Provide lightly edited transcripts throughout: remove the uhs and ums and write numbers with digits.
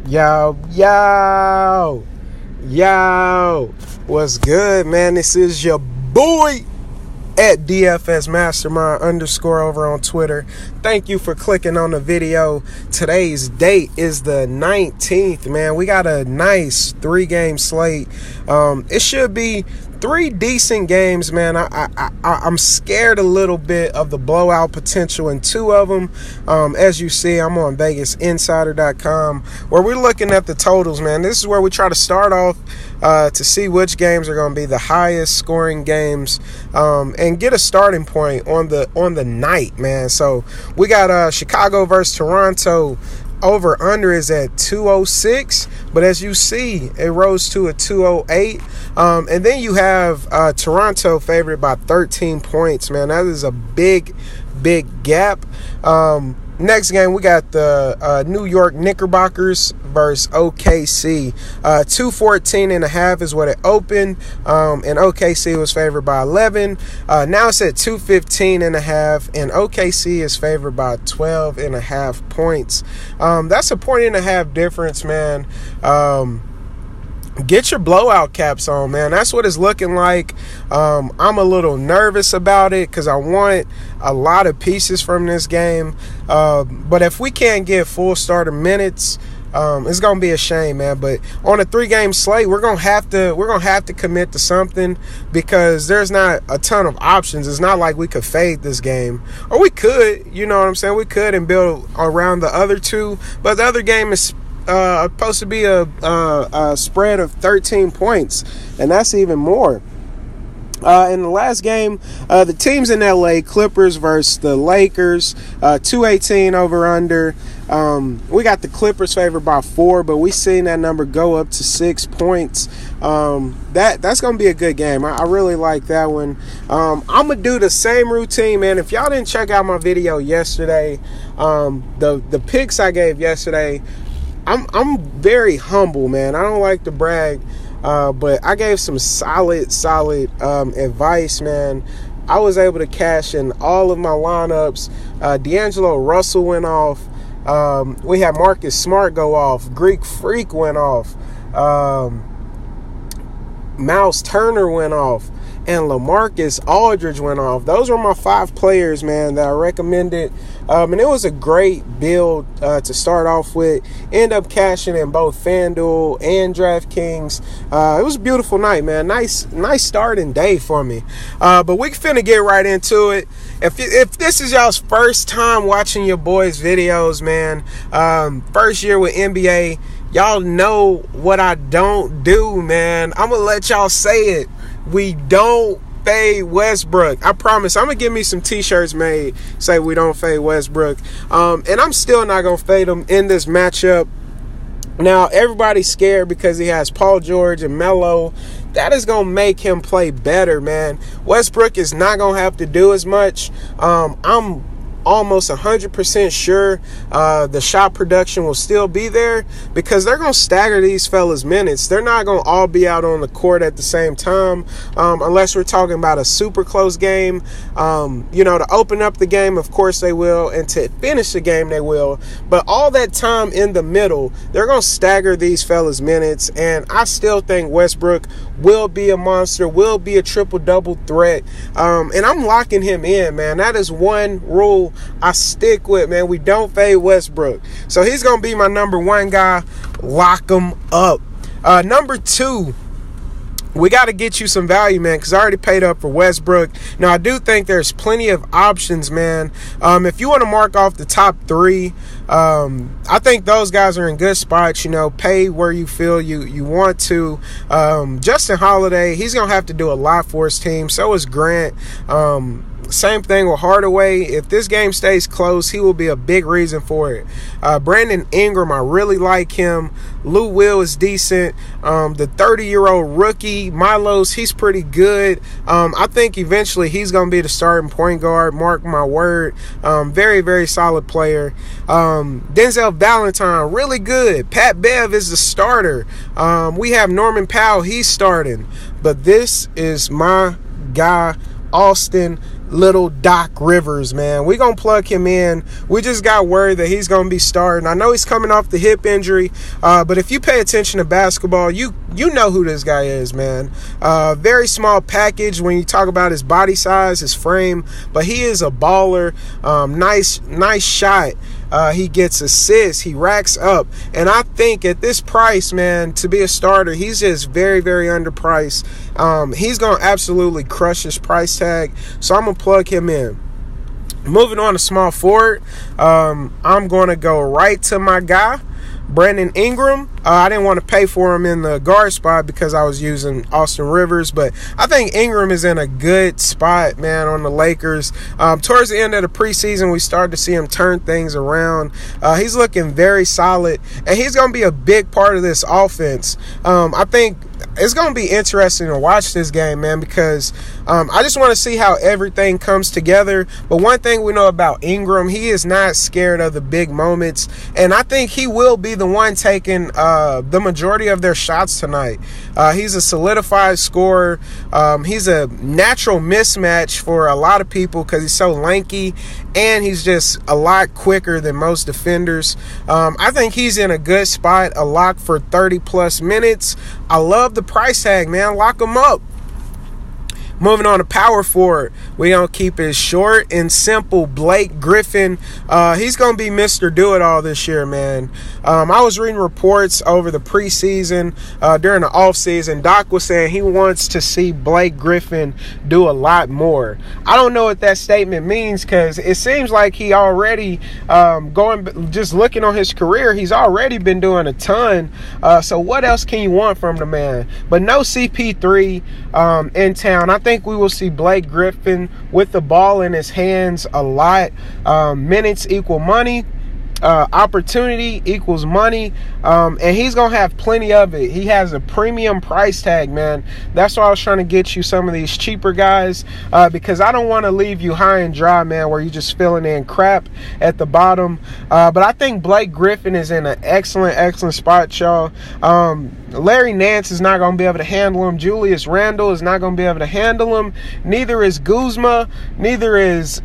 Yo, what's good, man? This is your boy at DFSMasterMind _ over on Twitter. Thank you for clicking on the video. Today's date is the 19th, man. We got a nice 3-game slate. It should be 3 decent games, man. I'm scared a little bit of the blowout potential in 2 of them. As you see, I'm on VegasInsider.com, where we're looking at the totals, man. This is where we try to start off to see which games are going to be the highest scoring games, and get a starting point on the night, man. So we got Chicago versus Toronto. Over under is at 206, but as you see, it rose to a 208. And then you have Toronto favored by 13 points, man. That is a big gap. Next game, we got the New York Knickerbockers versus OKC. 214.5 is what it opened, and OKC was favored by 11. Now it's at 215.5, and OKC is favored by 12.5 points. That's a 1.5 difference, man. Get your blowout caps on, man. That's what it's looking like. I'm a little nervous about it because I want a lot of pieces from this game. But if we can't get full starter minutes, it's gonna be a shame, man. But on a 3-game slate, we're gonna have to commit to something because there's not a ton of options. It's not like we could fade this game, or we could. You know what I'm saying? We could and build around the other 2, but the other game is supposed to be a spread of 13 points, and that's even more. In the last game, the teams in LA, Clippers versus the Lakers, 218 over under. We got the Clippers favored by 4, but we seen that number go up to 6 points. That's gonna be a good game. I really like that one. I'm gonna do the same routine, man. If y'all didn't check out my video yesterday, the picks I gave yesterday, I'm very humble, man. I don't like to brag, but I gave some solid advice, man. I was able to cash in all of my lineups. D'Angelo Russell went off. We had Marcus Smart go off. Greek Freak went off. Miles Turner went off. And LaMarcus Aldridge went off. Those were my 5 players, man, that I recommended. And it was a great build to start off with. End up cashing in both FanDuel and DraftKings. It was a beautiful night, man. Nice starting day for me. But we finna get right into it. If this is y'all's first time watching your boys' videos, man, first year with NBA, y'all know what I don't do, man. I'm gonna let y'all say it. We don't fade Westbrook. I promise. I'm going to get me some t-shirts made say we don't fade Westbrook. And I'm still not going to fade him in this matchup. Now, everybody's scared because he has Paul George and Melo. That is going to make him play better, man. Westbrook is not going to have to do as much. I'm almost 100% sure the shot production will still be there because they're going to stagger these fellas minutes. They're not going to all be out on the court at the same time, unless we're talking about a super close game. To open up the game, of course they will, and to finish the game they will. But all that time in the middle, they're going to stagger these fellas minutes, and I still think Westbrook will be a monster, will be a triple-double threat, and I'm locking him in, man. That is one rule I stick with, man. We don't fade Westbrook. So he's going to be my number 1 guy. Lock him up. Number 2, we got to get you some value, man, because I already paid up for Westbrook. Now, I do think there's plenty of options, man. If you want to mark off the top 3, I think those guys are in good spots. Pay where you feel you want to. Justin Holiday, he's going to have to do a lot for his team. So is Grant. Same thing with Hardaway. If this game stays close, he will be a big reason for it. Brandon Ingram, I really like him. Lou Will is decent. The 30-year-old rookie, Milos, he's pretty good. I think eventually he's going to be the starting point guard. Mark my word. Very, very solid player. Denzel Valentine, really good. Pat Bev is the starter. We have Norman Powell, he's starting. But this is my guy, Austin little Doc Rivers, man. We're going to plug him in. We just got word that he's going to be starting. I know he's coming off the hip injury, but if you pay attention to basketball, you know who this guy is, man. Very small package when you talk about his body size, his frame, but he is a baller. Nice shot. He gets assists. He racks up. And I think at this price, man, to be a starter, he's just very, very underpriced. He's going to absolutely crush his price tag. So I'm going to plug him in. Moving on to small forward, I'm going to go right to my guy, Brandon Ingram. I didn't want to pay for him in the guard spot because I was using Austin Rivers, but I think Ingram is in a good spot, man, on the Lakers. Towards the end of the preseason, we started to see him turn things around. He's looking very solid, and he's going to be a big part of this offense. I think it's going to be interesting to watch this game, man, because I just want to see how everything comes together. But one thing we know about Ingram, he is not scared of the big moments, and I think he will be the one taking the majority of their shots tonight. He's a solidified scorer. He's a natural mismatch for a lot of people because he's so lanky, and he's just a lot quicker than most defenders. I think he's in a good spot, a lock for 30-plus minutes. I love the price tag, man. Lock him up. Moving on to power forward, we don't keep it short and simple. Blake Griffin, he's going to be Mr. Do-It-All this year, man. I was reading reports over the preseason, during the offseason. Doc was saying he wants to see Blake Griffin do a lot more. I don't know what that statement means because it seems like he already, just looking on his career, he's already been doing a ton. So what else can you want from the man? But no CP3 in town. I think we will see Blake Griffin with the ball in his hands a lot. Minutes equal money. Opportunity equals money, and he's gonna have plenty of it. He has a premium price tag, man. That's why I was trying to get you some of these cheaper guys, because I don't want to leave you high and dry, man, where you're just filling in crap at the bottom. But I think Blake Griffin is in an excellent spot, y'all. Larry Nance is not going to be able to handle him. Julius Randle is not going to be able to handle him. Neither is Kuzma. Neither is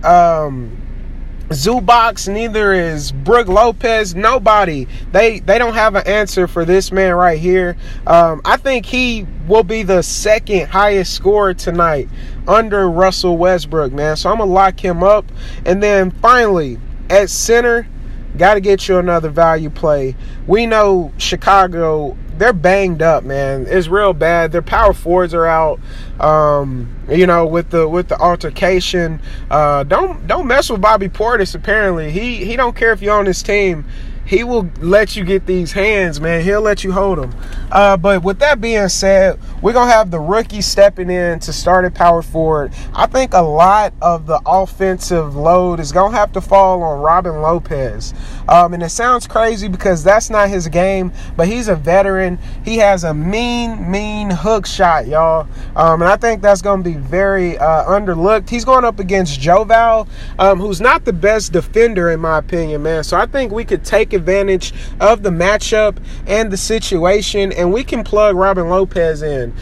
Zubac, neither is Brook Lopez. Nobody. They don't have an answer for this man right here. I think he will be the second highest scorer tonight under Russell Westbrook, man. So I'm going to lock him up. And then finally, at center, got to get you another value play. We know Chicago, they're banged up, man. It's real bad. Their power forwards are out. With the altercation. Don't mess with Bobby Portis. Apparently, he don't care if you're on his team. He will let you get these hands, man. He'll let you hold them. But with that being said, we're going to have the rookie stepping in to start at power forward. I think a lot of the offensive load is going to have to fall on Robin Lopez. And it sounds crazy because that's not his game, but he's a veteran. He has a mean hook shot, y'all. And I think that's going to be very underlooked. He's going up against Joval, who's not the best defender in my opinion, man. So I think we could take advantage of the matchup and the situation, and we can plug Robin Lopez in.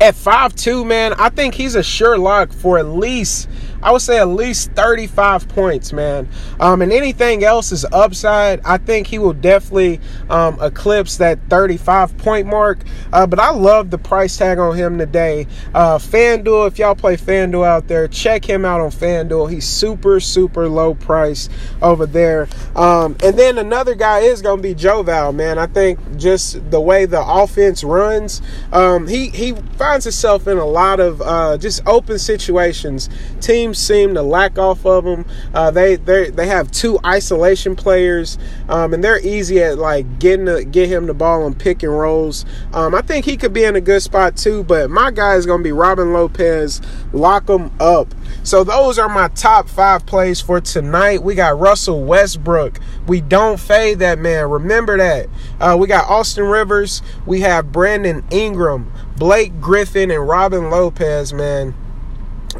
At 5'2", man, I think he's a sure lock for at least 35 points, man. And anything else is upside. I think he will definitely eclipse that 35-point mark. But I love the price tag on him today. FanDuel, if y'all play FanDuel out there, check him out on FanDuel. He's super low price over there. And then another guy is going to be Joval, man. I think just the way the offense runs, he finds himself in a lot of just open situations. Teams seem to lack off of him. They have two isolation players, and they're easy at like get him the ball on pick and rolls. I think he could be in a good spot too, but my guy is going to be Robin Lopez. Lock him up. So those are my top 5 plays for tonight. We got Russell Westbrook. We don't fade that man. Remember that. We got Austin Rivers. We have Brandon Ingram, Blake Griffin, and Robin Lopez, man.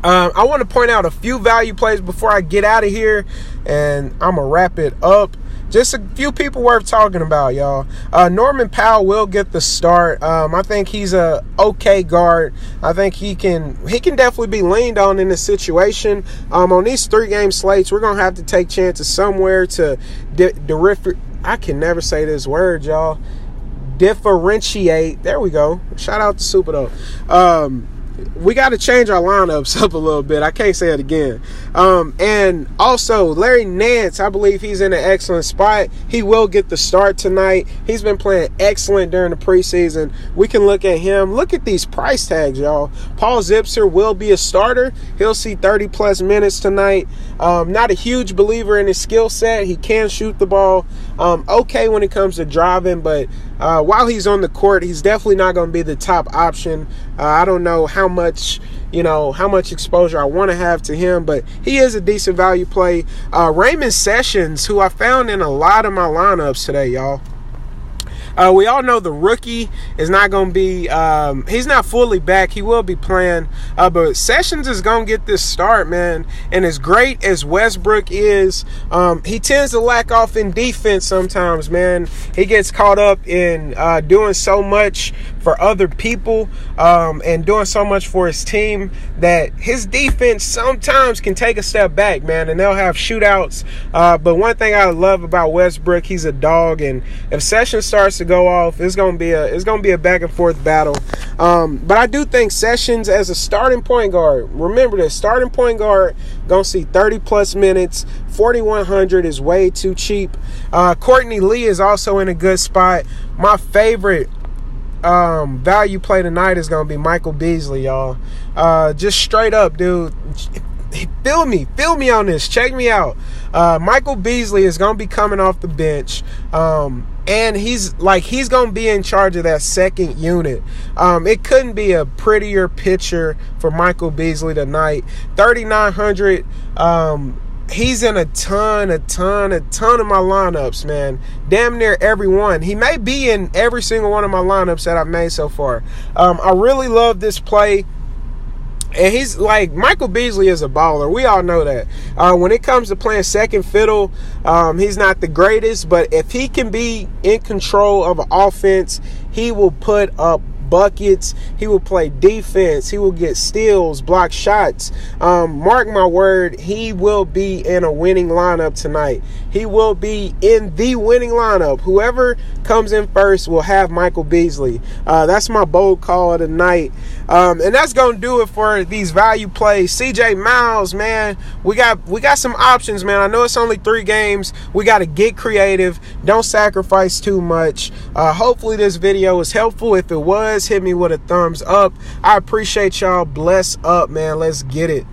I want to point out a few value plays before I get out of here, and I'm going to wrap it up. Just a few people worth talking about, y'all. Norman Powell will get the start. I think he's a okay guard. I think he can definitely be leaned on in this situation. On these 3-game slates, we're going to have to take chances somewhere to I can never say this word, y'all. Differentiate. There we go. Shout out to Super though. We got to change our lineups up a little bit. I can't say it again. And also, Larry Nance, I believe he's in an excellent spot. He will get the start tonight. He's been playing excellent during the preseason. We can look at him. Look at these price tags, y'all. Paul Zipser will be a starter. He'll see 30-plus minutes tonight. Not a huge believer in his skill set. He can shoot the ball. Okay when it comes to driving, but while he's on the court, he's definitely not going to be the top option. I don't know how much exposure I want to have to him, but he is a decent value play. Raymond Sessions, who I found in a lot of my lineups today, y'all. We all know the rookie is not going to be he's not fully back. He will be playing. But Sessions is going to get this start, man. And as great as Westbrook is, he tends to lack off in defense sometimes, man. He gets caught up in doing so much for other people and doing so much for his team that his defense sometimes can take a step back, man, and they'll have shootouts. But one thing I love about Westbrook, he's a dog, and if Sessions starts to go off, it's gonna be a back and forth battle. But I do think Sessions as a starting point guard, remember this, starting point guard gonna see 30-plus minutes. 4,100 is way too cheap. Courtney Lee is also in a good spot. My favorite value play tonight is gonna be Michael Beasley, y'all. Just straight up, dude. Feel me on this. Check me out. Michael Beasley is gonna be coming off the bench, and he's gonna be in charge of that second unit. It couldn't be a prettier picture for Michael Beasley tonight. 3,900. He's in a ton of my lineups, man. Damn near every one. He may be in every single one of my lineups that I've made so far. I really love this play. And he's like, Michael Beasley is a baller. We all know that. When it comes to playing second fiddle, he's not the greatest. But if he can be in control of an offense, he will put up buckets. He will play defense. He will get steals, block shots. Mark my word, he will be in a winning lineup tonight. He will be in the winning lineup. Whoever comes in first will have Michael Beasley. That's my bold call of the night. And that's going to do it for these value plays. CJ Miles, man, we got some options, man. I know it's only 3 games. We got to get creative. Don't sacrifice too much. Hopefully this video was helpful. If it was, hit me with a thumbs up. I appreciate y'all. Bless up, man. Let's get it.